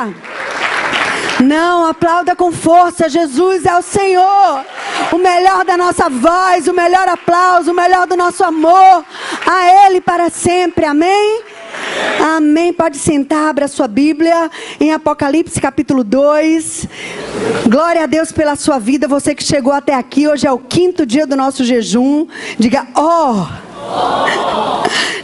aleluia! Não, aplauda com força, Jesus é o Senhor. O melhor da nossa voz, o melhor aplauso, o melhor do nosso amor, a Ele para sempre, amém? Amém, pode sentar, abra sua Bíblia em Apocalipse capítulo 2. Glória a Deus pela sua vida, você que chegou até aqui, hoje é o 5º dia do nosso jejum. Diga,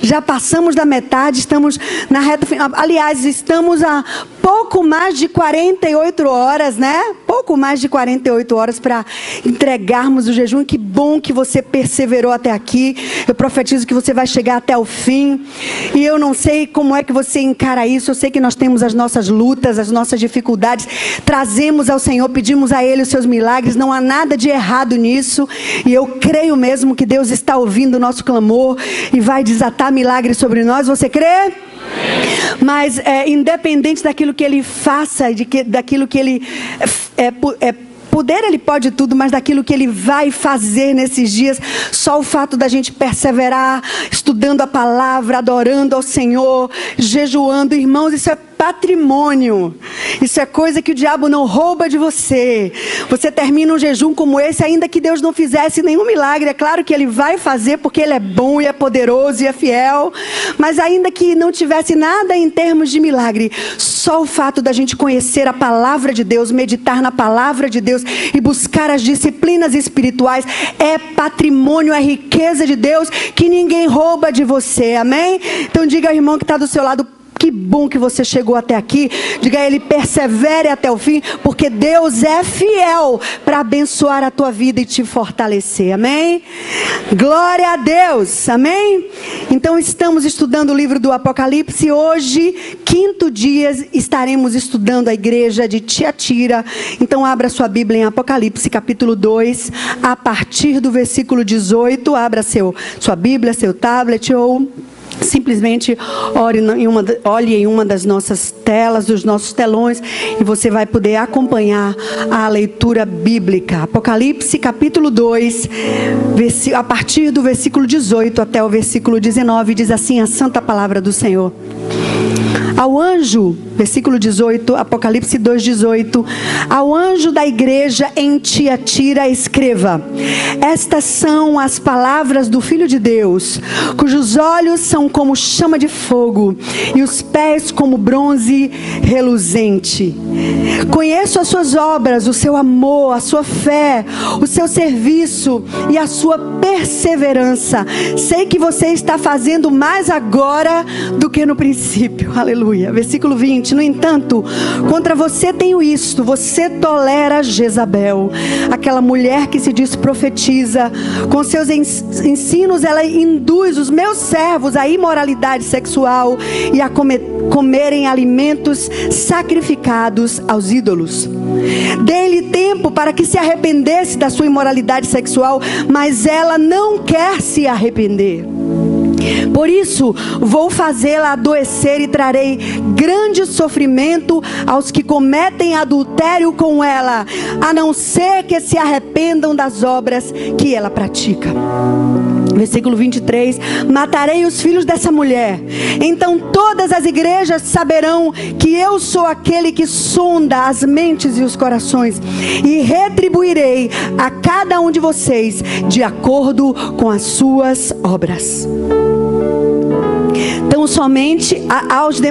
já passamos da metade, estamos na reta final. Aliás, estamos a pouco mais de 48 horas, né? Pouco mais de 48 horas para entregarmos o jejum. Que bom que você perseverou até aqui. Eu profetizo que você vai chegar até o fim. E eu não sei como é que você encara isso. Eu sei que nós temos as nossas lutas, as nossas dificuldades. Trazemos ao Senhor, pedimos a Ele os seus milagres. Não há nada de errado nisso. E eu creio mesmo que Deus está ouvindo o nosso clamor e vai desatar milagres sobre nós. Você crê? Mas independente daquilo que Ele faça, daquilo que Ele poder, Ele pode tudo, mas daquilo que Ele vai fazer nesses dias, só o fato da gente perseverar, estudando a palavra, adorando ao Senhor, jejuando, irmãos, isso é patrimônio. Isso é coisa que o diabo não rouba de você. Você termina um jejum como esse, ainda que Deus não fizesse nenhum milagre. É claro que Ele vai fazer, porque Ele é bom e é poderoso e é fiel. Mas ainda que não tivesse nada em termos de milagre, só o fato da gente conhecer a palavra de Deus, meditar na palavra de Deus e buscar as disciplinas espirituais é patrimônio, é riqueza de Deus que ninguém rouba de você. Amém? Então diga ao irmão que está do seu lado, que bom que você chegou até aqui. Diga a ele, persevere até o fim, porque Deus é fiel para abençoar a tua vida e te fortalecer. Amém? Glória a Deus. Amém? Então estamos estudando o livro do Apocalipse. Hoje, 5º dia, estaremos estudando a igreja de Tiatira. Então abra sua Bíblia em Apocalipse capítulo 2, a partir do versículo 18. Abra sua Bíblia, seu tablet ou simplesmente olhe em uma das nossas telas, dos nossos telões, e você vai poder acompanhar a leitura bíblica. Apocalipse capítulo 2, a partir do versículo 18 até o versículo 19, diz assim a santa palavra do Senhor. Ao anjo, versículo 18, Apocalipse 2:18, ao anjo da igreja em Tiatira escreva: estas são as palavras do Filho de Deus, cujos olhos são como chama de fogo e os pés como bronze reluzente. Conheço as suas obras, o seu amor, a sua fé, o seu serviço e a sua perseverança. Sei que você está fazendo mais agora do que no princípio. Aleluia. Versículo 20. No entanto, contra você tenho isto: você tolera Jezabel, aquela mulher que se diz profetiza. Com seus ensinos ela induz os meus servos à imoralidade sexual e a comerem alimentos sacrificados aos ídolos. Dei-lhe tempo para que se arrependesse da sua imoralidade sexual, mas ela não quer se arrepender. Por isso vou fazê-la adoecer e trarei grande sofrimento aos que cometem adultério com ela, a não ser que se arrependam das obras que ela pratica. Versículo 23, matarei os filhos dessa mulher, então todas as igrejas saberão que eu sou aquele que sonda as mentes e os corações, e retribuirei a cada um de vocês de acordo com as suas obras. Então somente,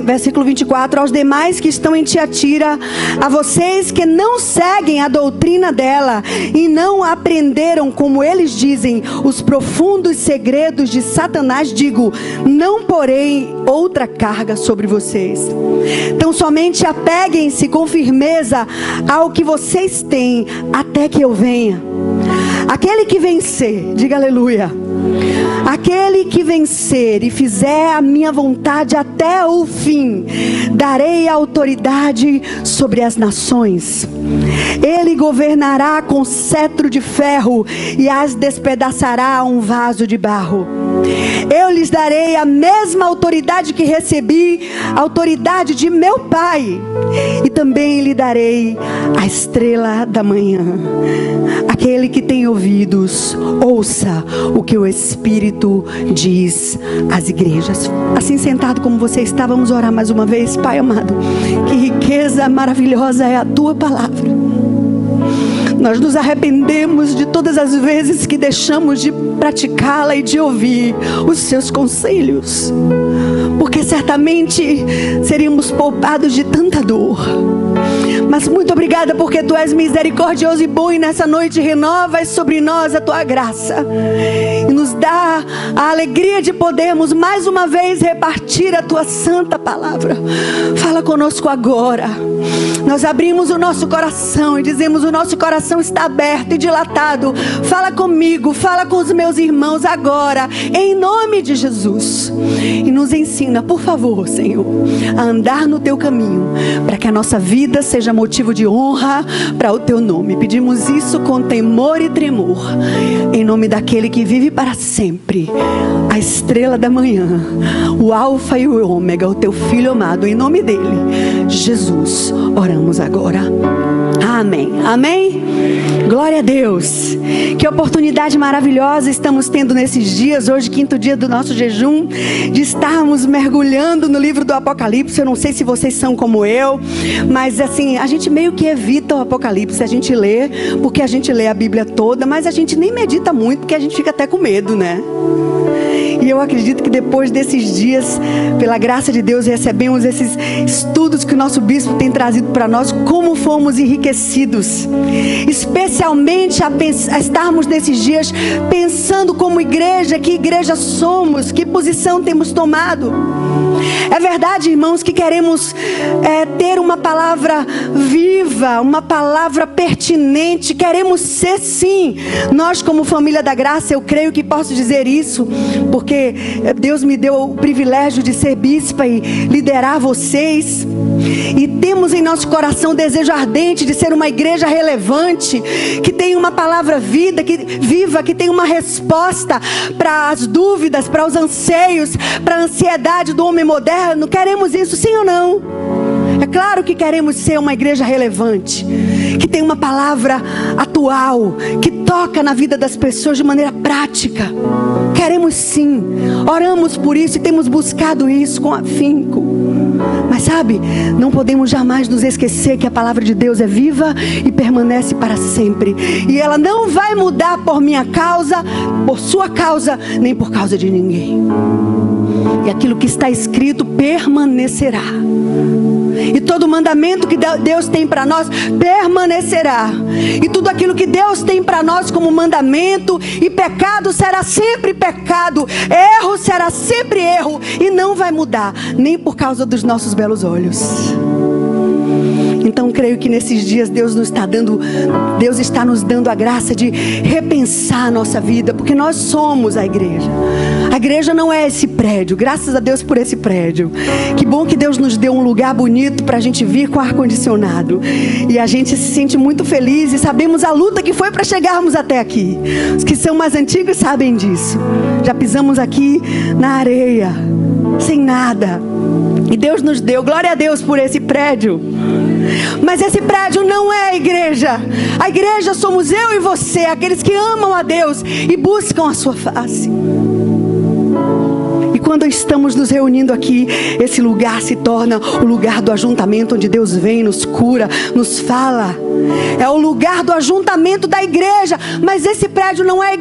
versículo 24, aos demais que estão em Tiatira, a vocês que não seguem a doutrina dela e não aprenderam, como eles dizem, os profundos segredos de Satanás, digo, não porei outra carga sobre vocês. Então somente apeguem-se com firmeza ao que vocês têm, até que eu venha. Aquele que vencer, diga aleluia. Aquele que vencer e fizer a minha vontade até o fim, darei autoridade sobre as nações. Ele governará com cetro de ferro e as despedaçará a um vaso de barro. Eu lhes darei a mesma autoridade que recebi, a autoridade de meu Pai. E também lhe darei a estrela da manhã. Aquele que tem ouvidos, ouça o que o Espírito diz às igrejas. Assim, sentado como você está, vamos orar mais uma vez. Pai amado, que riqueza maravilhosa é a tua palavra. Nós nos arrependemos de todas as vezes que deixamos de praticá-la e de ouvir os seus conselhos, porque certamente seríamos poupados de tanta dor. Mas muito obrigada, porque tu és misericordioso e bom, e nessa noite renovas sobre nós a tua graça e nos dá a alegria de podermos mais uma vez repartir a tua santa palavra. Fala conosco agora. Nós abrimos o nosso coração e dizemos: o nosso coração está aberto e dilatado. Fala comigo, fala com os meus irmãos agora, em nome de Jesus. E nos ensina, por favor, Senhor, a andar no teu caminho, para que a nossa vida seja motivo de honra para o teu nome. Pedimos isso com temor e tremor, em nome daquele que vive para sempre, a estrela da manhã, o alfa e o ômega, o teu filho amado. Em nome dele, Jesus, oramos agora. Amém. Amém? Glória a Deus. Que oportunidade maravilhosa estamos tendo nesses dias. Hoje, quinto dia do nosso jejum, de estarmos mergulhando no livro do Apocalipse. Eu não sei se vocês são como eu, mas assim, a gente meio que evita o Apocalipse. A gente lê, porque a gente lê a Bíblia toda, mas a gente nem medita muito, porque a gente fica até com medo, né? E eu acredito que depois desses dias, pela graça de Deus, recebemos esses estudos que o nosso bispo tem trazido para nós, como fomos enriquecidos, especialmente a estarmos nesses dias pensando como igreja, que igreja somos, que posição temos tomado. É verdade, irmãos, que queremos ter uma palavra viva, uma palavra pertinente. Queremos ser, sim, nós como família da graça. Eu creio que posso dizer isso, porque Deus me deu o privilégio de ser bispa e liderar vocês. E temos em nosso coração o desejo ardente de ser uma igreja relevante, que tem uma palavra viva, que tem uma resposta para as dúvidas, para os anseios, para a ansiedade do homem moderno. Queremos isso, sim ou não? É claro que queremos ser uma igreja relevante, que tem uma palavra atual, que toca na vida das pessoas de maneira prática. Queremos sim, oramos por isso e temos buscado isso com afinco. Mas sabe, não podemos jamais nos esquecer que a palavra de Deus é viva e permanece para sempre. E ela não vai mudar por minha causa, por sua causa, nem por causa de ninguém. E aquilo que está escrito permanecerá. E todo mandamento que Deus tem para nós permanecerá. E tudo aquilo que Deus tem para nós como mandamento, e pecado será sempre pecado, erro será sempre erro, e não vai mudar, nem por causa dos nossos belos olhos. Então creio que nesses dias Deus está nos dando a graça de repensar a nossa vida, porque nós somos a igreja. A igreja não é esse prédio, graças a Deus por esse prédio. Que bom que Deus nos deu um lugar bonito para a gente vir com ar-condicionado. E a gente se sente muito feliz e sabemos a luta que foi para chegarmos até aqui. Os que são mais antigos sabem disso. Já pisamos aqui na areia, sem nada. E Deus nos deu, glória a Deus por esse prédio. Mas esse prédio não é a igreja. A igreja somos eu e você, aqueles que amam a Deus e buscam a sua face. E quando estamos nos reunindo aqui, esse lugar se torna o lugar do ajuntamento, onde Deus vem, nos cura, nos fala. É o lugar do ajuntamento da igreja. Mas esse prédio não é a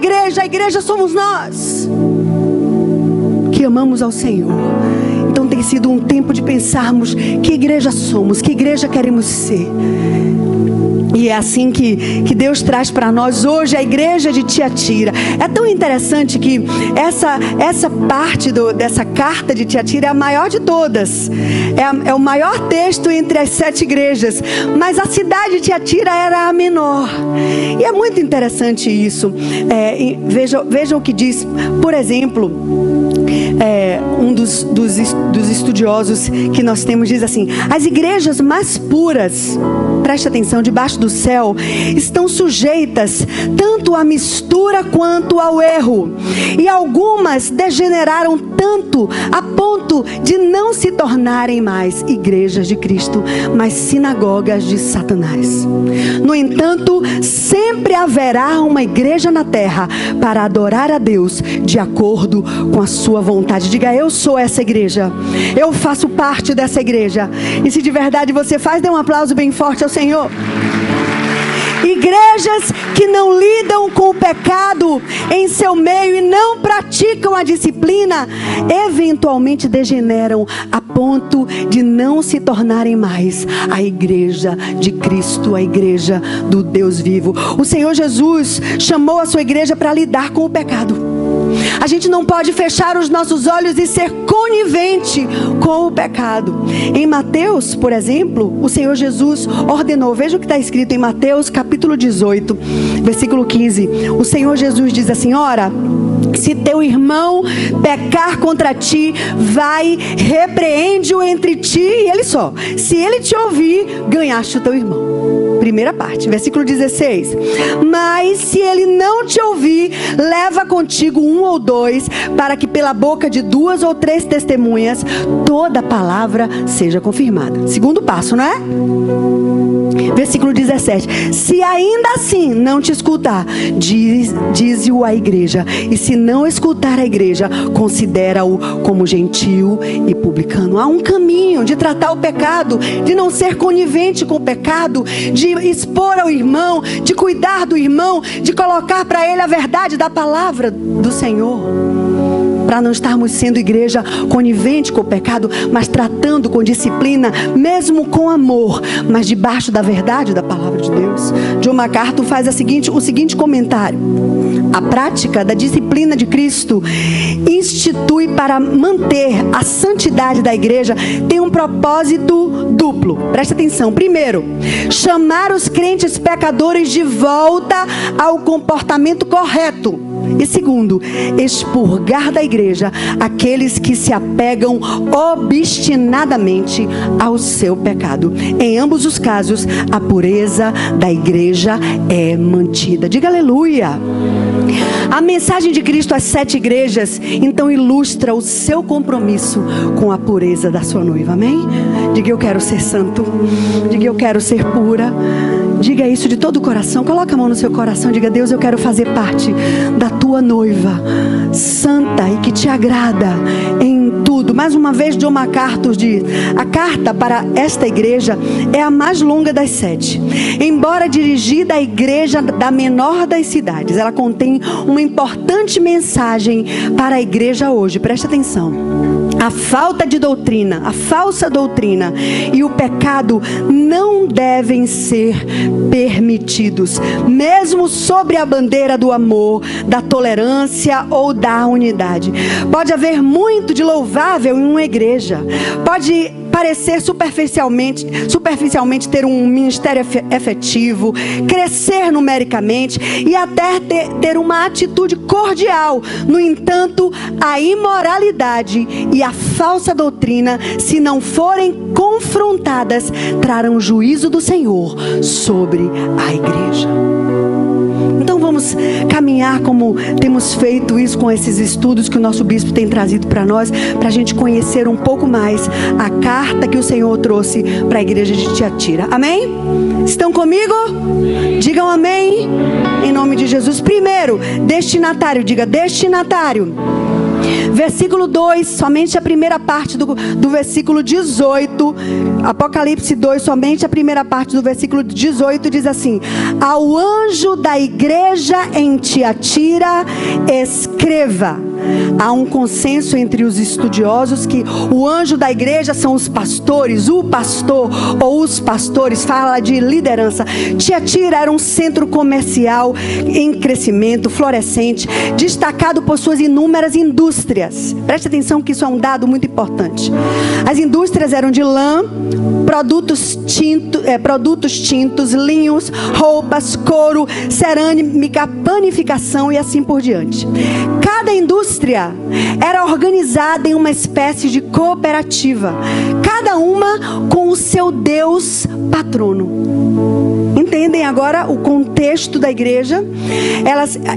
igreja somos nós, que amamos ao Senhor. Então tem sido um tempo de pensarmos que igreja somos, que igreja queremos ser. E é assim que Deus traz para nós hoje a igreja de Tiatira. É tão interessante que essa parte dessa carta de Tiatira é a maior de todas. É o maior texto entre as 7 igrejas. Mas a cidade de Tiatira era a menor. E é muito interessante isso. Veja o que diz, por exemplo, um dos dos estudiosos que nós temos diz assim: as igrejas mais puras, preste atenção, debaixo do céu, estão sujeitas tanto à mistura quanto ao erro. E algumas degeneraram tanto a ponto de não se tornarem mais igrejas de Cristo, mas sinagogas de Satanás. No entanto, sempre haverá uma igreja na terra para adorar a Deus de acordo com a sua vontade. Diga: eu sou essa igreja, eu faço parte dessa igreja. E se de verdade você faz, dê um aplauso bem forte ao Senhor. Igrejas que não lidam com o pecado em seu meio e não praticam a disciplina, eventualmente degeneram a ponto de não se tornarem mais a igreja de Cristo, a igreja do Deus vivo. O Senhor Jesus chamou a sua igreja para lidar com o pecado. A gente não pode fechar os nossos olhos e ser conivente com o pecado. Em Mateus, por exemplo, o Senhor Jesus ordenou, veja o que está escrito em Mateus capítulo 18, versículo 15. O Senhor Jesus diz assim: ora, se teu irmão pecar contra ti, vai, repreende-o entre ti e ele só. Se ele te ouvir, ganhaste o teu irmão. Primeira parte, versículo 16. Mas se ele não te ouvir, leva contigo 1 ou 2, para que pela boca de 2 ou 3 testemunhas toda palavra seja confirmada. Segundo passo, não é? Versículo 17. Se ainda assim não te escutar, dize-o à igreja. E se não escutar a igreja, considera-o como gentil e publicano. Há um caminho de tratar o pecado, de não ser conivente com o pecado, de expor ao irmão, de cuidar do irmão, de colocar para ele a verdade da palavra do Senhor. Para não estarmos sendo igreja conivente com o pecado, mas tratando com disciplina, mesmo com amor, mas debaixo da verdade da palavra de Deus. John MacArthur faz o seguinte comentário: a prática da disciplina de Cristo institui para manter a santidade da igreja, tem um propósito duplo. Preste atenção. Primeiro, chamar os crentes pecadores de volta ao comportamento correto. E segundo, expurgar da igreja aqueles que se apegam obstinadamente ao seu pecado. Em ambos os casos, a pureza da igreja é mantida. Diga aleluia. A mensagem de Cristo às 7 igrejas, então, ilustra o seu compromisso com a pureza da sua noiva. Amém? Diga: eu quero ser santo. Diga: eu quero ser pura. Diga isso de todo o coração. Coloca a mão no seu coração. Diga: Deus, eu quero fazer parte da tua noiva, santa e que te agrada em tudo. Mais uma vez, John MacArthur diz: a carta para esta igreja é a mais longa das 7. Embora dirigida à igreja da menor das cidades, ela contém uma importante mensagem para a igreja hoje. Preste atenção. A falta de doutrina, a falsa doutrina e o pecado não devem ser permitidos, mesmo sob a bandeira do amor, da tolerância ou da unidade. Pode haver muito de louvável em uma igreja, pode parecer superficialmente ter um ministério efetivo, crescer numericamente e até ter uma atitude cordial. No entanto, a imoralidade e a falsa doutrina, se não forem confrontadas, trarão juízo do Senhor sobre a igreja. Então vamos caminhar como temos feito isso com esses estudos que o nosso bispo tem trazido para nós, para a gente conhecer um pouco mais a carta que o Senhor trouxe para a igreja de Tiatira. Amém? Estão comigo? Digam amém. Em nome de Jesus. Primeiro, destinatário. Diga: destinatário. Versículo 2, somente a primeira parte do versículo 18, Apocalipse 2, somente a primeira parte do versículo 18 diz assim: ao anjo da igreja em Tiatira escreva. Há um consenso entre os estudiosos que o anjo da igreja são os pastores, o pastor ou os pastores, fala de liderança. Tiatira era um centro comercial em crescimento, florescente, destacado por suas inúmeras indústrias. Preste atenção que isso é um dado muito importante. As indústrias eram de lã, produtos tintos, linhos, roupas, couro, cerâmica, panificação e assim por diante. Cada indústria indústria era organizada em uma espécie de cooperativa, cada uma com o seu Deus patrono. Entendem agora o contexto da igreja?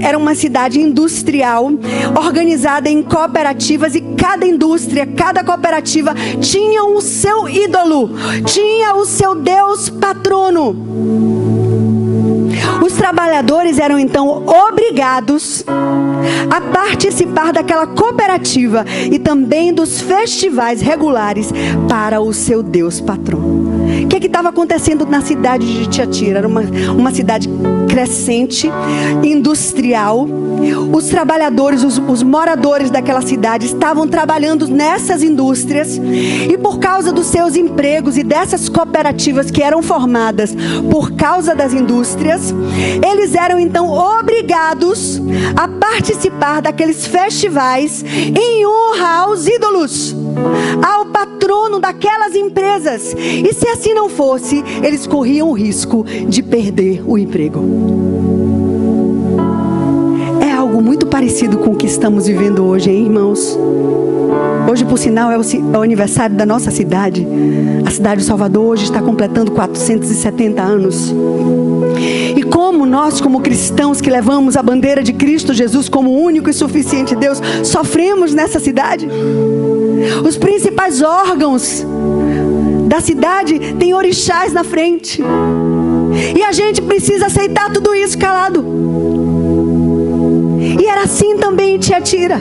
Era uma cidade industrial, organizada em cooperativas, e cada indústria, cada cooperativa tinha o seu ídolo, tinha o seu Deus patrono. Os trabalhadores eram então obrigados a participar daquela cooperativa e também dos festivais regulares para o seu Deus patrono. O que estava acontecendo na cidade de Tiatira? Era uma cidade crescente, industrial. Os trabalhadores, os moradores daquela cidade estavam trabalhando nessas indústrias, e por causa dos seus empregos e dessas cooperativas que eram formadas por causa das indústrias, eles eram então obrigados a participar daqueles festivais em honra aos ídolos, ao patrono daquelas empresas. E se assim não fosse, eles corriam o risco de perder o emprego. É algo muito parecido com o que estamos vivendo hoje, hein, irmãos? Hoje, por sinal, é o aniversário da nossa cidade. A cidade de Salvador hoje está completando 470 anos. E como nós, como cristãos que levamos a bandeira de Cristo Jesus como o único e suficiente Deus, sofremos nessa cidade. Os principais órgãos da cidade têm orixás na frente. E a gente precisa aceitar tudo isso calado. E era assim também em Tiatira.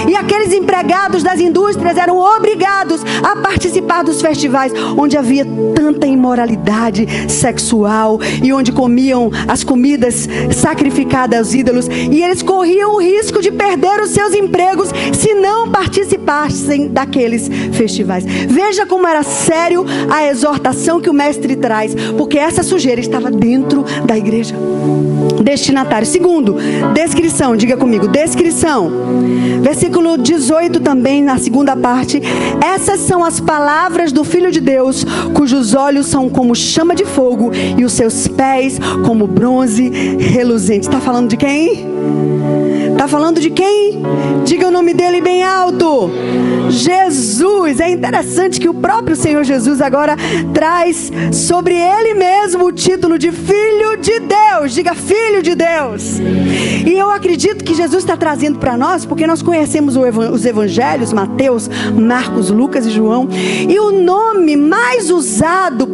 E aqueles empregados das indústrias eram obrigados a participar dos festivais, onde havia tanta imoralidade sexual e onde comiam as comidas sacrificadas aos ídolos. E eles corriam o risco de perder os seus empregos se não participassem daqueles festivais. Veja como era sério a exortação que o mestre traz, porque essa sujeira estava dentro da igreja. Destinatário. Segundo, descrição. Diga comigo, descrição. Versículo 18 também, na segunda parte. Essas são as palavras do Filho de Deus, cujos olhos são como chama de fogo e os seus pés como bronze reluzente. Está falando de quem? Está falando de quem? Diga o nome dele bem alto. Jesus. É interessante que o próprio Senhor Jesus agora traz sobre ele mesmo o título de Filho de Deus. Diga, Filho de Deus. E eu acredito que Jesus está trazendo para nós, porque nós conhecemos os evangelhos, Mateus, Marcos, Lucas e João, e o nome mais usado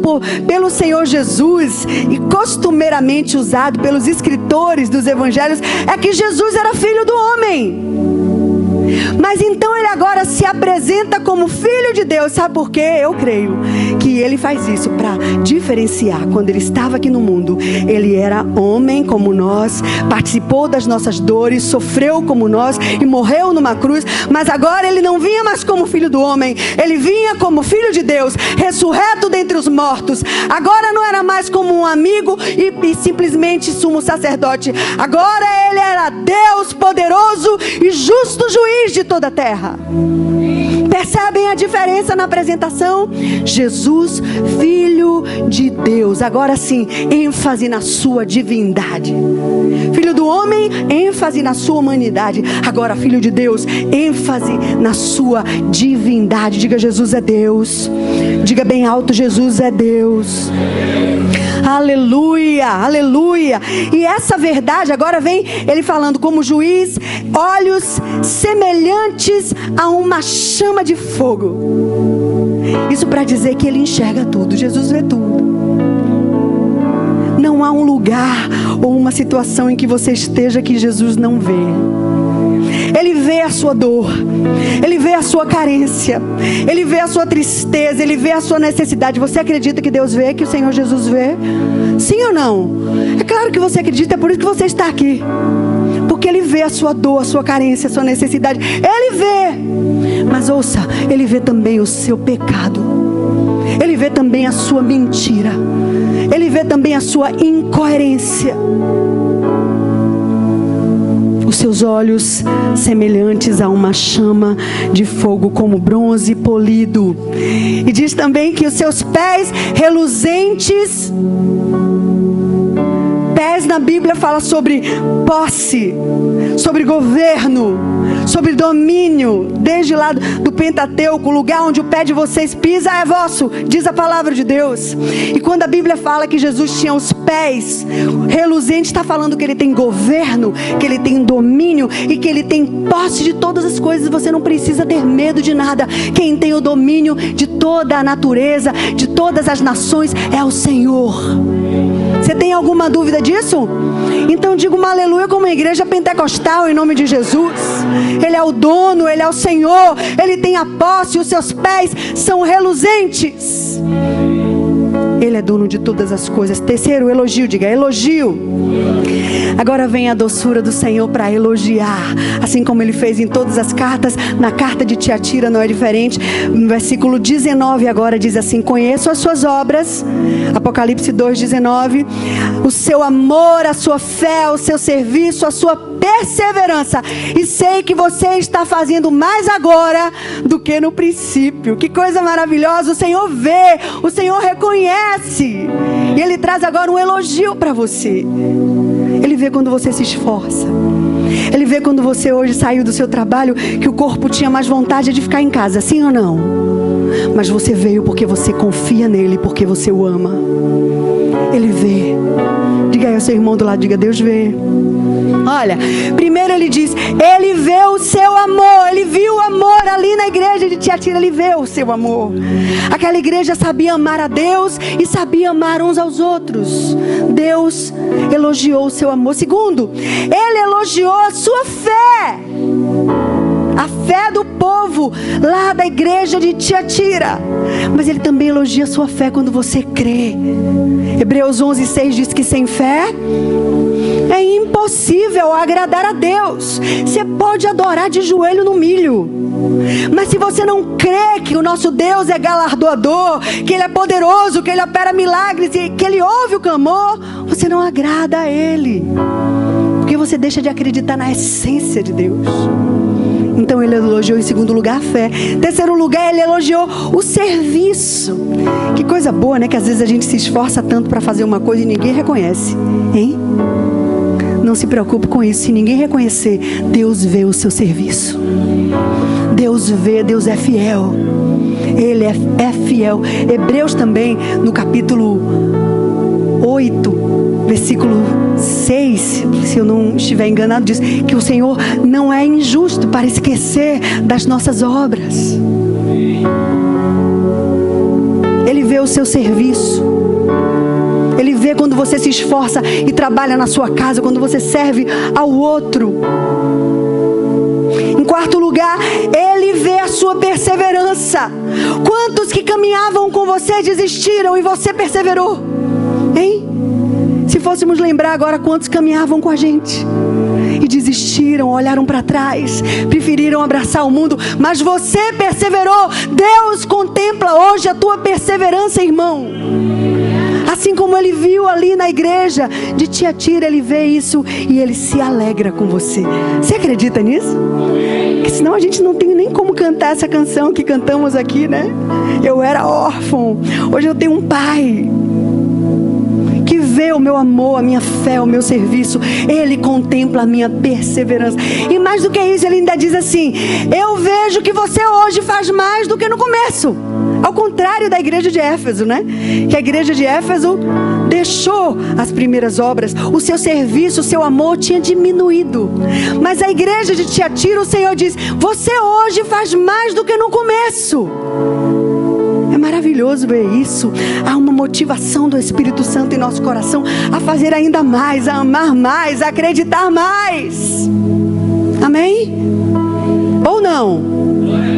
pelo Senhor Jesus e costumeiramente usado pelos escritores dos evangelhos é que Jesus era filho do homem. Mas então ele agora se apresenta como Filho de Deus. Sabe por quê? Eu creio que ele faz isso para diferenciar. Quando ele estava aqui no mundo, ele era homem como nós, participou das nossas dores, sofreu como nós e morreu numa cruz. Mas agora ele não vinha mais como filho do homem, ele vinha como Filho de Deus, ressurreto dentre os mortos. Agora não era mais como um amigo e simplesmente sumo sacerdote. Agora ele era Deus poderoso e justo juiz de toda a terra. Percebem a diferença na apresentação? Jesus, Filho de Deus. Agora sim, ênfase na sua divindade. Filho do homem, ênfase na sua humanidade. Agora, Filho de Deus, ênfase na sua divindade. Diga, Jesus é Deus. Diga bem alto, Jesus é Deus. Aleluia, aleluia. E essa verdade agora vem ele falando como juiz, olhos semelhantes a uma chama de fogo. Isso para dizer que ele enxerga tudo. Jesus vê tudo. Não há um lugar ou uma situação em que você esteja que Jesus não vê. Ele vê a sua dor, ele vê a sua carência, ele vê a sua tristeza, ele vê a sua necessidade. Você acredita que Deus vê, que o Senhor Jesus vê? Sim ou não? É claro que você acredita, é por isso que você está aqui. Porque ele vê a sua dor, a sua carência, a sua necessidade. Ele vê. Mas ouça, ele vê também o seu pecado. Ele vê também a sua mentira. Ele vê também a sua incoerência. Os seus olhos semelhantes a uma chama de fogo, como bronze polido. E diz também que os seus pés reluzentes. Pés na Bíblia fala sobre posse, sobre governo, sobre domínio, desde lá do Pentateuco, o lugar onde o pé de vocês pisa é vosso, diz a palavra de Deus. E quando a Bíblia fala que Jesus tinha os pés reluzentes, está falando que ele tem governo, que ele tem domínio e que ele tem posse de todas as coisas. Você não precisa ter medo de nada. Quem tem o domínio de toda a natureza, de todas as nações, é o Senhor. Você tem alguma dúvida disso? Então diga uma aleluia como a igreja pentecostal em nome de Jesus. Ele é o dono, ele é o Senhor, ele tem a posse, os seus pés são reluzentes. Ele é dono de todas as coisas. Terceiro elogio, diga elogio. Agora vem a doçura do Senhor para elogiar, assim como ele fez em todas as cartas. Na carta de Tiatira não é diferente. No versículo 19 agora diz assim: conheço as suas obras, Apocalipse 2:19, o seu amor, a sua fé, o seu serviço, a sua perseverança, e sei que você está fazendo mais agora do que no princípio. Que coisa maravilhosa! O Senhor vê, o Senhor reconhece, e Ele traz agora um elogio para você. Ele vê quando você se esforça. Ele vê quando você hoje saiu do seu trabalho, que o corpo tinha mais vontade de ficar em casa, sim ou não? Mas você veio porque você confia nele, porque você o ama. Ele vê. Diga aí ao seu irmão do lado, diga: Deus vê. Olha, primeiro ele diz, ele vê o seu amor. Ele viu o amor ali na igreja de Tiatira. Ele vê o seu amor. Aquela igreja sabia amar a Deus e sabia amar uns aos outros. Deus elogiou o seu amor. Segundo, ele elogiou a sua fé, a fé do povo lá da igreja de Tiatira. Mas ele também elogia a sua fé quando você crê. Hebreus 11:6 diz que sem fé é impossível agradar a Deus. Você pode adorar de joelho no milho, mas se você não crê que o nosso Deus é galardoador, que Ele é poderoso, que Ele opera milagres e que Ele ouve o clamor, você não agrada a Ele, porque você deixa de acreditar na essência de Deus. Então ele elogiou em segundo lugar a fé. Terceiro lugar, ele elogiou o serviço. Que coisa boa, né? Que às vezes a gente se esforça tanto para fazer uma coisa e ninguém reconhece, hein? Não se preocupe com isso. Se ninguém reconhecer, Deus vê o seu serviço. Deus vê, Deus é fiel. Ele é fiel. Hebreus também, no capítulo 8, versículo 6, se eu não estiver enganado, diz que o Senhor não é injusto para esquecer das nossas obras. Ele vê o seu serviço. Ele vê quando você se esforça e trabalha na sua casa, quando você serve ao outro. Em quarto lugar, ele vê a sua perseverança. Quantos que caminhavam com você desistiram e você perseverou? Hein? Se fôssemos lembrar agora, quantos caminhavam com a gente e desistiram, olharam para trás, preferiram abraçar o mundo, mas você perseverou. Deus contempla hoje a tua perseverança, irmão. Assim como ele viu ali na igreja de Tiatira, ele vê isso e ele se alegra com você. Você acredita nisso? Porque senão a gente não tem nem como cantar essa canção que cantamos aqui, né? Eu era órfão, hoje eu tenho um pai que vê o meu amor, a minha fé, o meu serviço. Ele contempla a minha perseverança. E mais do que isso, ele ainda diz assim: eu vejo que você hoje faz mais do que no começo. Ao contrário da igreja de Éfeso, né? Que a igreja de Éfeso deixou as primeiras obras. O seu serviço, o seu amor tinha diminuído. Mas a igreja de Tiatira, o Senhor diz: você hoje faz mais do que no começo. É maravilhoso ver isso. Há uma motivação do Espírito Santo em nosso coração a fazer ainda mais, a amar mais, a acreditar mais. Amém? Ou não?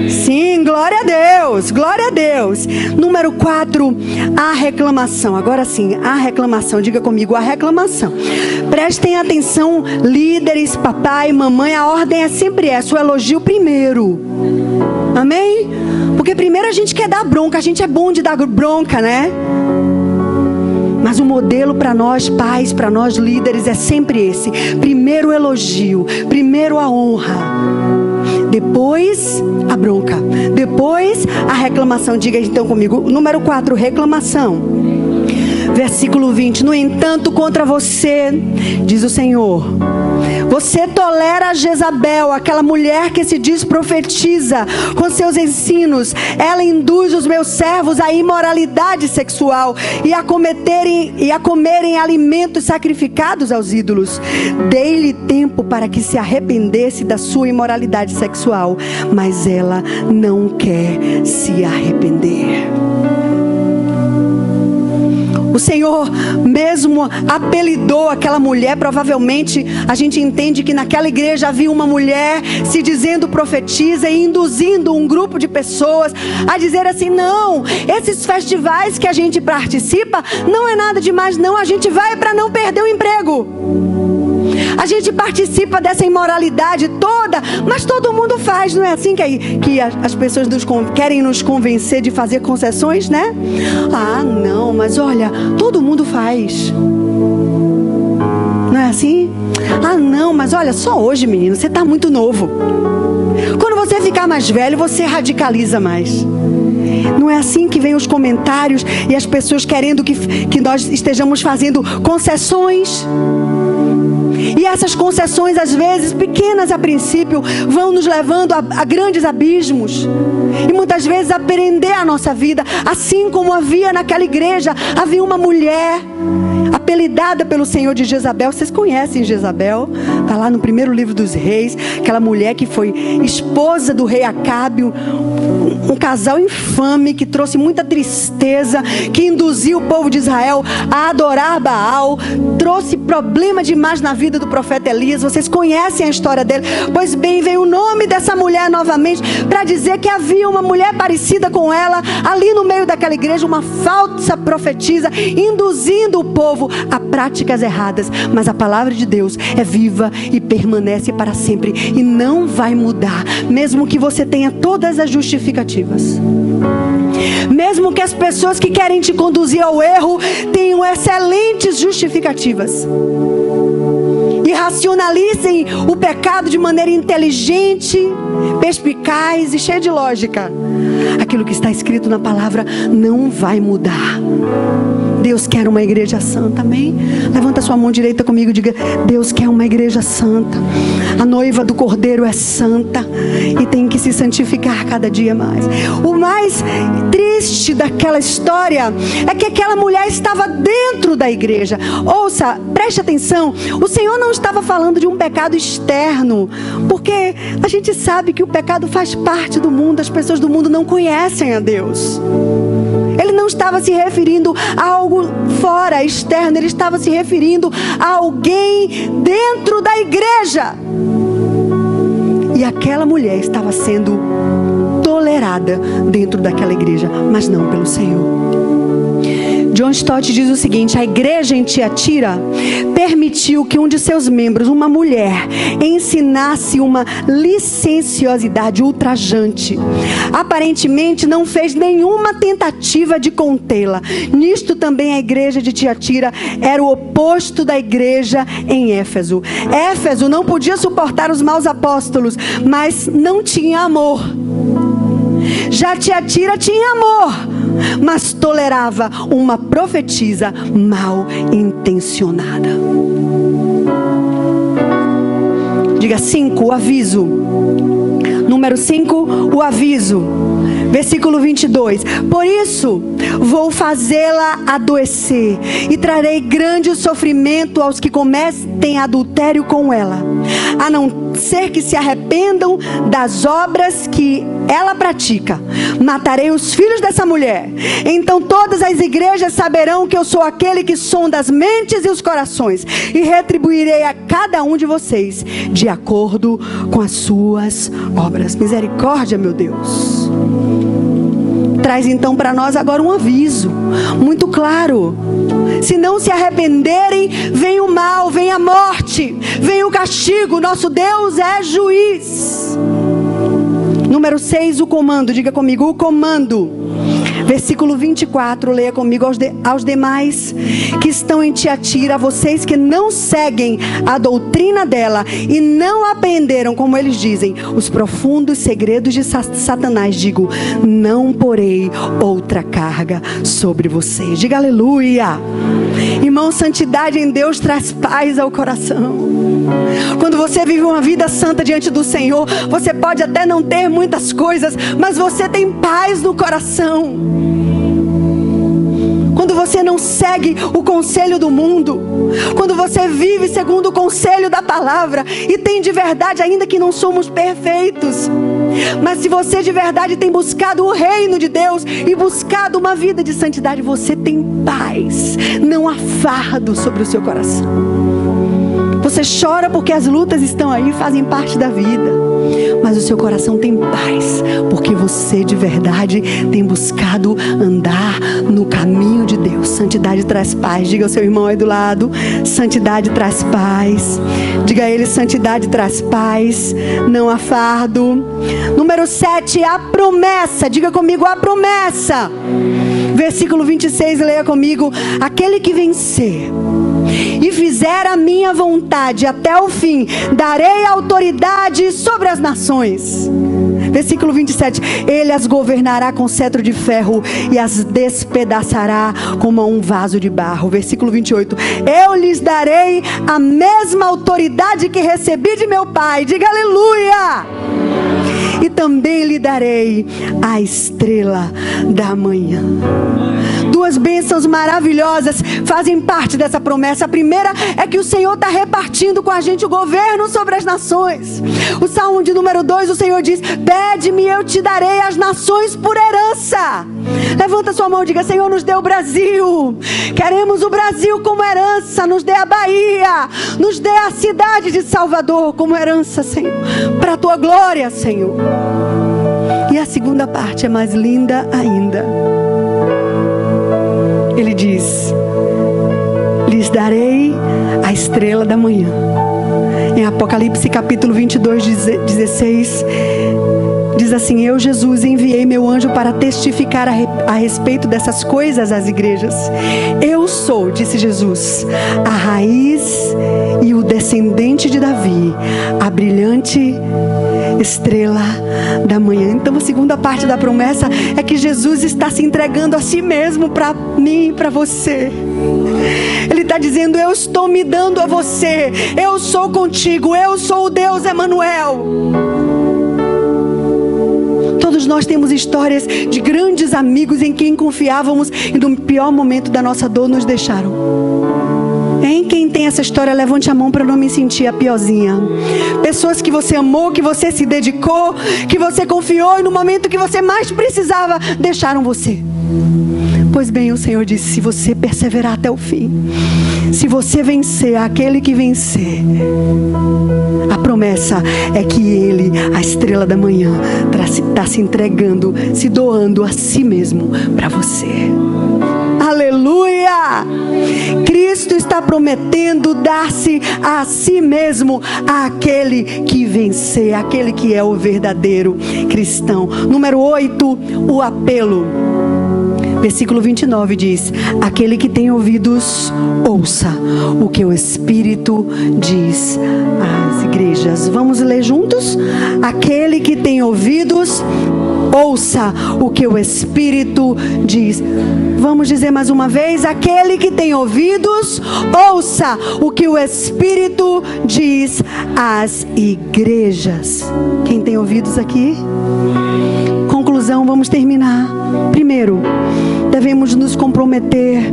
Sim, glória a Deus, glória a Deus. Número 4, a reclamação. Agora sim, a reclamação. Diga comigo, a reclamação. Prestem atenção, líderes, papai, mamãe, a ordem é sempre essa: o elogio primeiro. Amém? Porque primeiro a gente quer dar bronca, a gente é bom de dar bronca, né? Mas o modelo para nós pais, para nós líderes é sempre esse: primeiro o elogio, primeiro a honra, depois a bronca, depois a reclamação. Diga então comigo, número 4, reclamação. Versículo 20: no entanto, contra você, diz o Senhor, Você tolera a Jezabel, aquela mulher que se diz profetiza, com seus ensinos. Ela induz os meus servos à imoralidade sexual e a comerem alimentos sacrificados aos ídolos. Dei-lhe tempo para que se arrependesse da sua imoralidade sexual, mas ela não quer se arrepender. O Senhor mesmo apelidou aquela mulher. Provavelmente a gente entende que naquela igreja havia uma mulher se dizendo profetiza e induzindo um grupo de pessoas a dizer assim: não, esses festivais que a gente participa não é nada demais não, a gente vai para não perder o emprego. A gente participa dessa imoralidade toda, mas todo mundo faz. Não é assim que as pessoas querem nos convencer de fazer concessões, né? Ah, não, mas olha, todo mundo faz. Não é assim? Ah, não, mas olha, só hoje, menino, você está muito novo. Quando você ficar mais velho, você radicaliza mais. Não é assim que vem os comentários e as pessoas querendo que nós estejamos fazendo concessões. E essas concessões, às vezes, pequenas a princípio, vão nos levando a grandes abismos. E muitas vezes a prender a nossa vida. Assim como havia naquela igreja, havia uma mulher apelidada pelo Senhor de Jezabel. Vocês conhecem Jezabel? Está lá no primeiro livro dos reis. Aquela mulher que foi esposa do rei Acabe. Um casal infame que trouxe muita tristeza, que induziu o povo de Israel a adorar Baal, trouxe problema demais na vida do profeta Elias. Vocês conhecem a história dele. Pois bem, veio o nome dessa mulher novamente para dizer que havia uma mulher parecida com ela ali no meio daquela igreja, uma falsa profetisa, induzindo o povo a práticas erradas. Mas a palavra de Deus é viva e permanece para sempre e não vai mudar, mesmo que você tenha todas as justificativas, mesmo que as pessoas que querem te conduzir ao erro tenham excelentes justificativas e racionalizem o pecado de maneira inteligente, perspicaz e cheia de lógica. Aquilo que está escrito na palavra não vai mudar. Deus quer uma igreja santa, amém? Levanta sua mão direita comigo e diga: Deus quer uma igreja santa. A noiva do Cordeiro é santa e tem que se santificar cada dia mais. O mais triste daquela história é que aquela mulher estava dentro da igreja. Ouça, preste atenção, o Senhor não estava falando de um pecado externo, porque a gente sabe que o pecado faz parte do mundo. As pessoas do mundo não conhecem a Deus. Ele não estava se referindo a algo fora, externo. Ele estava se referindo a alguém dentro da igreja. E aquela mulher estava sendo tolerada dentro daquela igreja, mas não pelo Senhor. John Stott diz o seguinte: a igreja em Tiatira permitiu que um de seus membros, uma mulher, ensinasse uma licenciosidade ultrajante. Aparentemente não fez nenhuma tentativa de contê-la. Nisto também a igreja de Tiatira era o oposto da igreja em Éfeso. Éfeso não podia suportar os maus apóstolos, mas não tinha amor. Já Tiatira tinha amor, mas tolerava uma profetisa mal intencionada. Diga 5, o aviso. Número 5, o aviso. Versículo 22. Por isso vou fazê-la adoecer e trarei grande sofrimento aos que cometem adultério com ela, a não ser que se arrependam das obras que ela pratica. Matarei os filhos dessa mulher. Então todas as igrejas saberão que eu sou aquele que sonda as mentes e os corações, e retribuirei a cada um de vocês de acordo com as suas obras. Misericórdia, meu Deus. Traz então para nós agora um aviso muito claro. Se não se arrependerem, vem o mal, vem a morte, vem o castigo. Nosso Deus é juiz. Número 6, o comando. Diga comigo, o comando. Versículo 24, leia comigo. Aos demais que estão em Tiatira, vocês que não seguem a doutrina dela e não aprenderam, como eles dizem, os profundos segredos de Satanás, digo: não porei outra carga sobre vocês. Diga aleluia. Irmão, santidade em Deus traz paz ao coração. Quando você vive uma vida santa diante do Senhor, você pode até não ter muitas coisas, mas você tem paz no coração. Quando você não segue o conselho do mundo, quando você vive segundo o conselho da palavra e tem de verdade, ainda que não somos perfeitos, mas se você de verdade tem buscado o reino de Deus e buscado uma vida de santidade, você tem paz, não há fardo sobre o seu coração. Você chora porque as lutas estão aí, fazem parte da vida, mas o seu coração tem paz, porque você de verdade tem buscado andar no caminho de Deus. Santidade traz paz. Diga ao seu irmão aí do lado: santidade traz paz. Diga a ele: santidade traz paz, não há fardo. Número 7, a promessa. Diga comigo: a promessa. Versículo 26, leia comigo: aquele que vencer e fizer a minha vontade até o fim, darei autoridade sobre as nações. Versículo 27, ele as governará com cetro de ferro e as despedaçará como a um vaso de barro. Versículo 28, eu lhes darei a mesma autoridade que recebi de meu Pai. Diga aleluia. E também lhe darei a estrela da manhã. Duas bênçãos maravilhosas fazem parte dessa promessa. A primeira é que o Senhor está repartindo com a gente o governo sobre as nações. O Salmo de número 2, o Senhor diz: pede-me, eu te darei as nações por herança. Levanta sua mão e diga: Senhor, nos dê o Brasil. Queremos o Brasil como herança. Nos dê a Bahia, nos dê a cidade de Salvador como herança, Senhor, para a tua glória, Senhor. E a segunda parte é mais linda ainda. Ele diz: lhes darei a estrela da manhã. Em Apocalipse capítulo 22, 16, diz assim: eu, Jesus, enviei meu anjo para testificar a respeito dessas coisas às igrejas. Eu sou, disse Jesus, a raiz e o descendente de Davi, a brilhante estrela da manhã. Então a segunda parte da promessa é que Jesus está se entregando a si mesmo para mim e para você. Ele está dizendo: eu estou me dando a você, eu sou contigo, eu sou o Deus Emanuel. Todos nós temos histórias de grandes amigos em quem confiávamos e no pior momento da nossa dor nos deixaram. Em quem tem essa história, levante a mão para não me sentir a piorzinha. Pessoas que você amou, que você se dedicou, que você confiou e no momento que você mais precisava, deixaram você. Pois bem, o Senhor disse: se você perseverar até o fim, se você vencer aquele que vencer, a promessa é que Ele, a estrela da manhã, está se entregando, se doando a si mesmo para você. Aleluia! Cristo está prometendo dar-se a si mesmo àquele que vencer, aquele que é o verdadeiro cristão. Número 8, o apelo. Versículo 29 diz: aquele que tem ouvidos, ouça o que o Espírito diz às igrejas. Vamos ler juntos? Aquele que tem ouvidos, ouça o que o Espírito diz. Vamos dizer mais uma vez: aquele que tem ouvidos, ouça o que o Espírito diz às igrejas. Quem tem ouvidos aqui? Conclusão, vamos terminar. Primeiro, devemos nos comprometer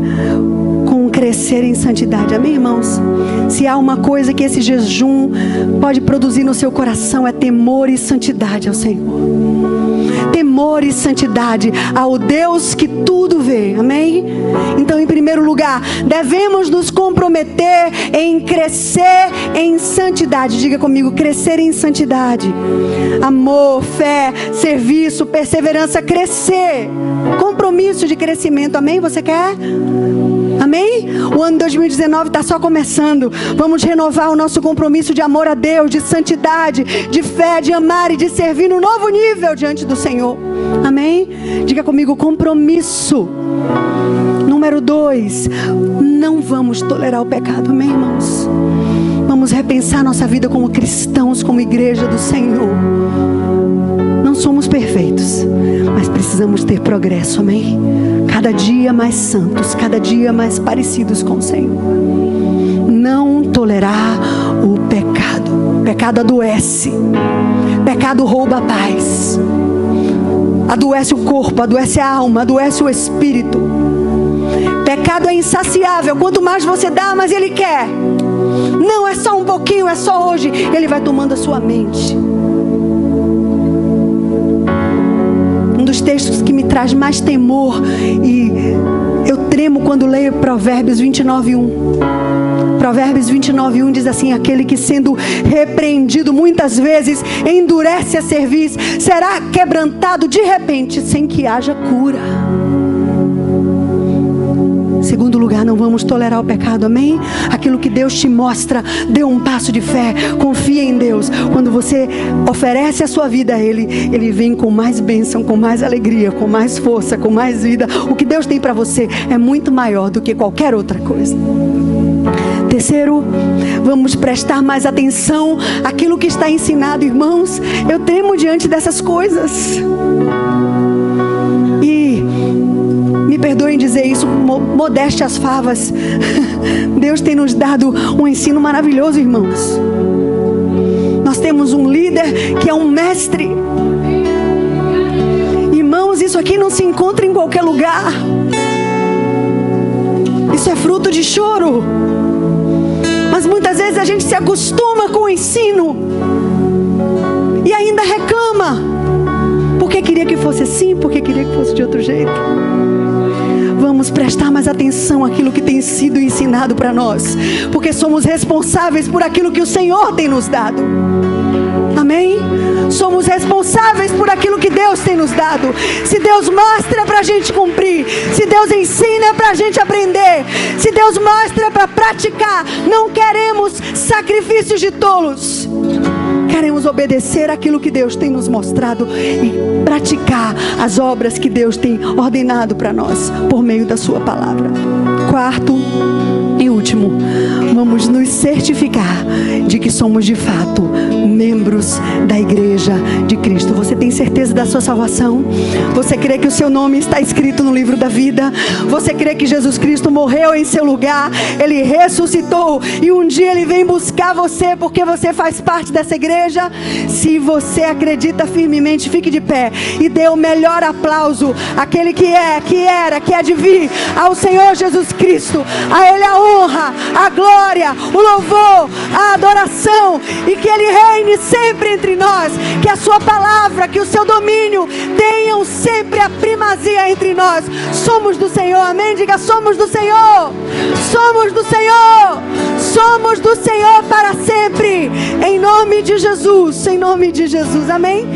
com crescer em santidade. Amém, irmãos? Se há uma coisa que esse jejum pode produzir no seu coração, é temor e santidade ao Senhor. Temor e santidade ao Deus que tudo vê. Amém? Então, em primeiro lugar, devemos nos comprometer em crescer em santidade. Diga comigo: crescer em santidade. Amor, fé, serviço, perseverança, crescer. Compromisso de crescimento. Amém? Você quer? Amém? O ano 2019 está só começando. Vamos renovar o nosso compromisso de amor a Deus, de santidade, de fé, de amar e de servir no novo nível diante do Senhor. Amém? Diga comigo, compromisso. Número 2, não vamos tolerar o pecado. Amém, irmãos? Vamos repensar nossa vida como cristãos, como igreja do Senhor. Não somos perfeitos, mas precisamos ter progresso, amém? Cada dia mais santos, cada dia mais parecidos com o Senhor. Não tolerar o pecado. O pecado adoece. O pecado rouba a paz. Adoece o corpo, adoece a alma, adoece o espírito. Pecado é insaciável. Quanto mais você dá, mais ele quer. Não é só um pouquinho, é só hoje. Ele vai tomando a sua mente. Um dos textos que me traz mais temor, e eu tremo quando leio Provérbios 29:1. Provérbios 29:1 diz assim: aquele que sendo repreendido muitas vezes endurece a cerviz, será quebrantado de repente, sem que haja cura. Segundo lugar, não vamos tolerar o pecado, amém? Aquilo que Deus te mostra, dê um passo de fé, confia em Deus. Quando você oferece a sua vida a Ele, Ele vem com mais bênção, com mais alegria, com mais força, com mais vida. O que Deus tem para você é muito maior do que qualquer outra coisa. Terceiro, vamos prestar mais atenção àquilo que está ensinado, irmãos. Eu tremo diante dessas coisas. E me perdoem dizer isso, modéstia às favas. Deus tem nos dado um ensino maravilhoso, irmãos. Nós temos um líder que é um mestre. Irmãos, isso aqui não se encontra em qualquer lugar. Isso é fruto de choro. Mas muitas vezes a gente se acostuma com o ensino e ainda reclama, porque queria que fosse assim, porque queria que fosse de outro jeito. Vamos prestar mais atenção àquilo que tem sido ensinado para nós, porque somos responsáveis por aquilo que o Senhor tem nos dado. Amém? Somos responsáveis por aquilo que Deus tem nos dado. Se Deus mostra para a gente cumprir, se Deus ensina para a gente aprender, se Deus mostra para praticar, não queremos sacrifícios de tolos. Queremos obedecer aquilo que Deus tem nos mostrado e praticar as obras que Deus tem ordenado para nós por meio da sua palavra. Quarto e último, vamos nos certificar de que somos de fato membros da igreja de Cristo. Você tem certeza da sua salvação? Você crê que o seu nome está escrito no livro da vida? Você crê que Jesus Cristo morreu em seu lugar? Ele ressuscitou e um dia Ele vem buscar você porque você faz parte dessa igreja? Se você acredita firmemente, fique de pé e dê o melhor aplauso àquele que é, que era, que há de vir, ao Senhor Jesus Cristo. A Ele a honra, a glória, o louvor, a adoração, e que Ele reine sempre entre nós, que a sua palavra, que o seu domínio tenham sempre a primazia entre nós. Somos do Senhor, amém? Diga, somos do Senhor, somos do Senhor, somos do Senhor para sempre, em nome de Jesus, em nome de Jesus, amém?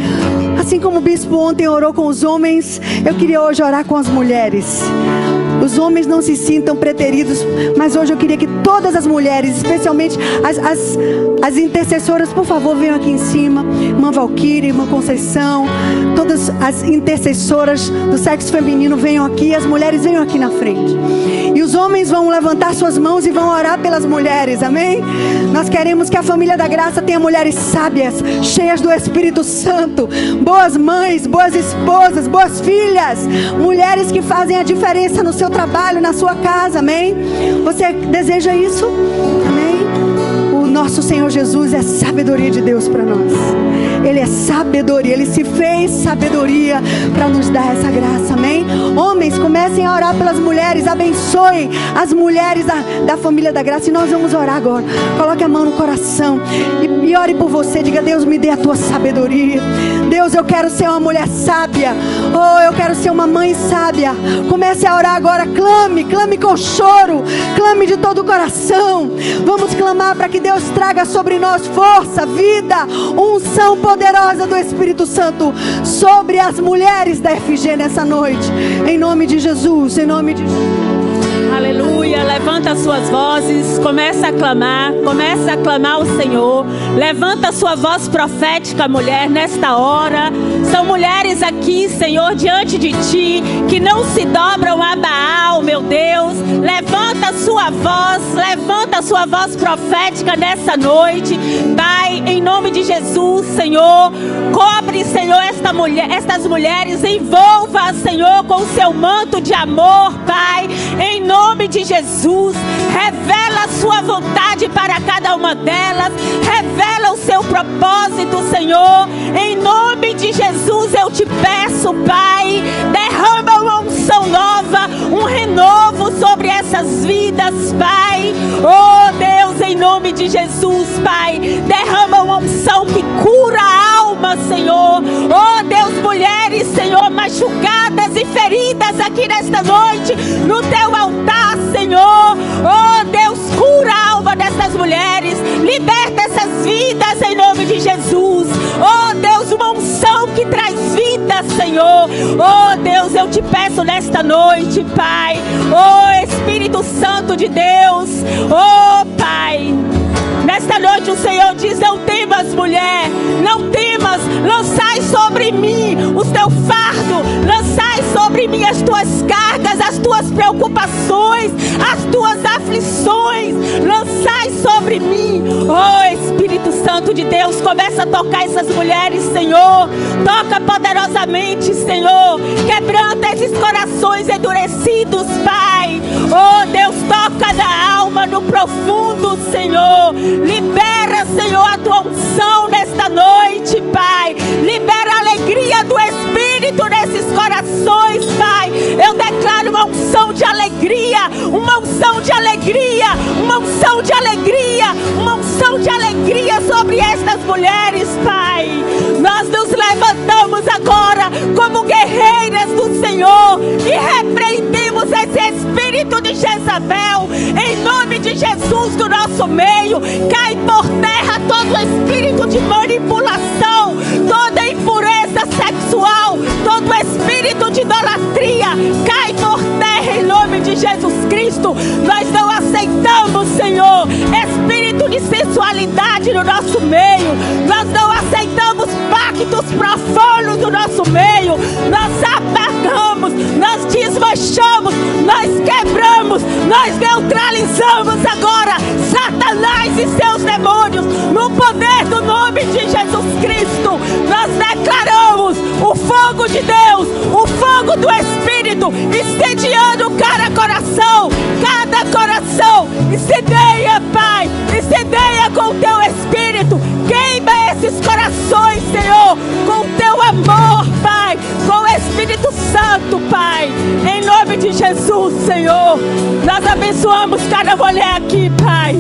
Assim como o bispo ontem orou com os homens, eu queria hoje orar com as mulheres. Os homens não se sintam preteridos, mas hoje eu queria que todas as mulheres, especialmente as intercessoras, por favor, venham aqui em cima. Irmã Valquíria, irmã Conceição, todas as intercessoras do sexo feminino venham aqui, as mulheres venham aqui na frente. E os homens vão levantar suas mãos e vão orar pelas mulheres, amém? Nós queremos que a família da graça tenha mulheres sábias, cheias do Espírito Santo, boas mães, boas esposas, boas filhas, mulheres que fazem a diferença no seu trabalho, na sua casa, amém? Você deseja isso? Amém? O nosso Senhor Jesus é sabedoria de Deus para nós. Ele é sabedoria, Ele se fez sabedoria para nos dar essa graça, amém? Homens, comecem a orar pelas mulheres, abençoem as mulheres da família da graça, e nós vamos orar agora. Coloque a mão no coração e ore por você, diga: Deus, me dê a tua sabedoria. Deus, eu quero ser uma mulher sábia, oh, eu quero ser uma mãe sábia. Comece a orar agora, clame com choro, clame de todo o coração. Vamos clamar para que Deus traga sobre nós força, vida, unção poderosa do Espírito Santo sobre as mulheres da FG nessa noite, em nome de Jesus, em nome de Jesus. Aleluia. Aleluia. Levanta as suas vozes, começa a clamar o Senhor. Levanta a sua voz profética, mulher, nesta hora. São mulheres aqui, Senhor, diante de Ti, que não se dobram a Baal, meu Deus. Levanta a sua voz profética nessa noite. Pai, em nome de Jesus, Senhor, cobre, Senhor, estas mulheres, envolva, Senhor, com o seu manto de amor, Pai, em nome de Jesus. Revela a sua vontade para cada uma delas, revela o seu propósito, Senhor, em nome de Jesus. Eu te peço, Pai, derrama uma unção nova, um renovo sobre essas vidas, Pai. Oh Deus, em nome de Jesus, Pai, derrama uma unção que cura a alma, Senhor. Oh Deus, mulheres, Senhor, machucadas e feridas aqui nesta noite, no teu altar, Senhor. Oh Deus, cura a alma dessas mulheres, liberta essas vidas em nome de Jesus. Oh Deus, uma unção que traz vida, Senhor. Oh Deus, eu te peço nesta noite, Pai. Oh Espírito Santo de Deus, oh Pai, nesta noite o Senhor diz: não temas, mulher, não temas, lançai sobre mim o teu fardo, lançai sobre mim as tuas cargas, as tuas preocupações, as tuas aflições, lançai sobre mim. Oh Espírito Santo de Deus, começa a tocar essas mulheres, Senhor. Toca poderosamente, Senhor. Quebranta esses corações endurecidos, Pai. Oh Deus, toca na alma, no profundo, Senhor. Libera, Senhor, a tua unção nesta noite, Pai. Libera a alegria do Espírito nesses corações, Pai. Eu declaro uma unção de alegria, uma unção de alegria, uma unção de alegria, uma unção de alegria sobre estas mulheres, Pai. Nós nos levantamos agora como guerreiras do Senhor e repreendemos esse espírito de Jezabel em nome de Jesus do nosso meio. Cai por terra todo espírito de manipulação, toda impureza sexual, todo espírito de idolatria, cai por terra em nome de Jesus Cristo. Nós não aceitamos, Senhor, espírito de sensualidade no nosso meio. Nós não aceitamos pactos profanos no nosso meio. Nós apagamos, nós desmanchamos, nós quebramos, nós neutralizamos agora Satanás e seus demônios no poder do nome de Jesus Cristo. Nós declaramos o fogo de Deus, o fogo do Espírito incendiando cada coração, incendeia, Pai, incendeia com o teu Espírito, queima esses corações, Senhor, com o teu amor, Pai, com o Espírito Santo, Pai, em nome de Jesus, Senhor. Nós abençoamos cada mulher aqui, Pai.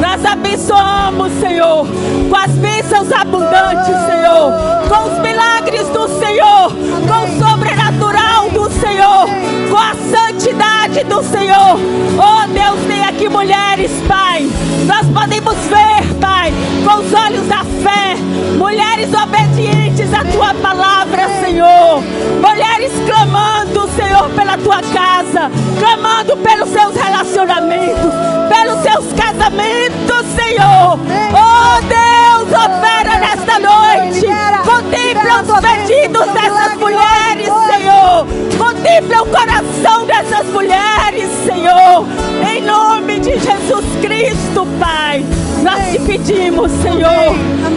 Nós abençoamos, Senhor, com as bênçãos abundantes, Senhor, com os milagres do Senhor, com o sobrenatural do Senhor, com a santidade do Senhor. Oh Deus, tem aqui mulheres, Pai. Nós podemos ver, Pai, com os olhos da fé, mulheres obedientes à tua palavra, Senhor. Mulheres clamando, Senhor, pela tua casa, clamando pelos seus relacionamentos, pelos seus casamentos, Senhor. Oh Deus, opera nesta noite. Contempla os pedidos dessas mulheres, Senhor. Contempla o coração dessas mulheres, Senhor. Em nome de Jesus Cristo, Pai, nós te pedimos, Senhor.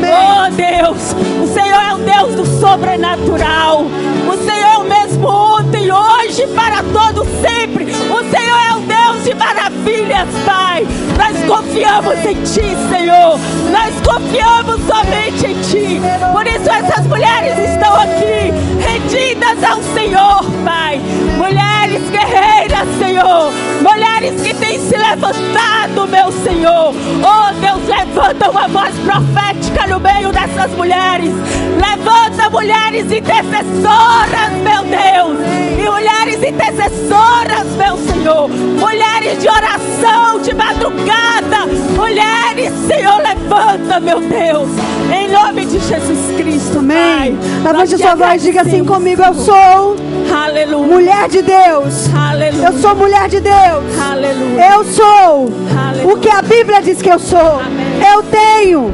Oh Deus, o Senhor é o Deus do sobrenatural. O Senhor é o mesmo ontem, hoje, para todo sempre. O Senhor é o Deus de maravilhas, Pai. Nós confiamos em Ti, Senhor. Nós confiamos somente em Ti. Por isso essas mulheres estão aqui, rendidas ao Senhor, Pai. Mulheres guerreiras, Senhor. Mulheres que têm se levantado, meu Senhor. Oh Deus, levanta uma voz profética no meio dessas mulheres. Levanta mulheres intercessoras, meu Deus. E mulheres intercessoras, meu Senhor. Mulheres de oração de madrugada. Mulheres, Senhor, levanta, meu Deus. Em nome de Jesus Cristo. Amém. Pai, Levante a nós sua te voz e diga assim agradecemos, comigo: eu sou aleluia, mulher de Deus. aleluia, Eu sou mulher de Deus. aleluia, Eu sou aleluia. o que a Bíblia diz que eu sou. Amém. Eu tenho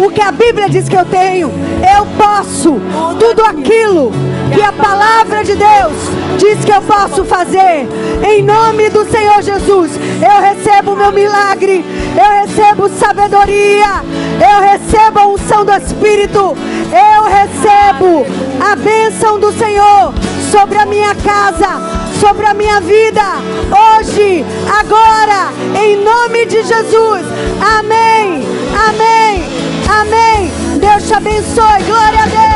o que a Bíblia diz que eu tenho. Eu posso tudo aquilo que a palavra de Deus diz que eu posso fazer. Em nome do Senhor Jesus, eu recebo o meu milagre. Eu recebo sabedoria. Eu recebo a unção do Espírito. Eu recebo a bênção do Senhor sobre a minha casa, sobre a minha vida, hoje, agora, em nome de Jesus. Amém, amém, amém. Deus te abençoe, glória a Deus.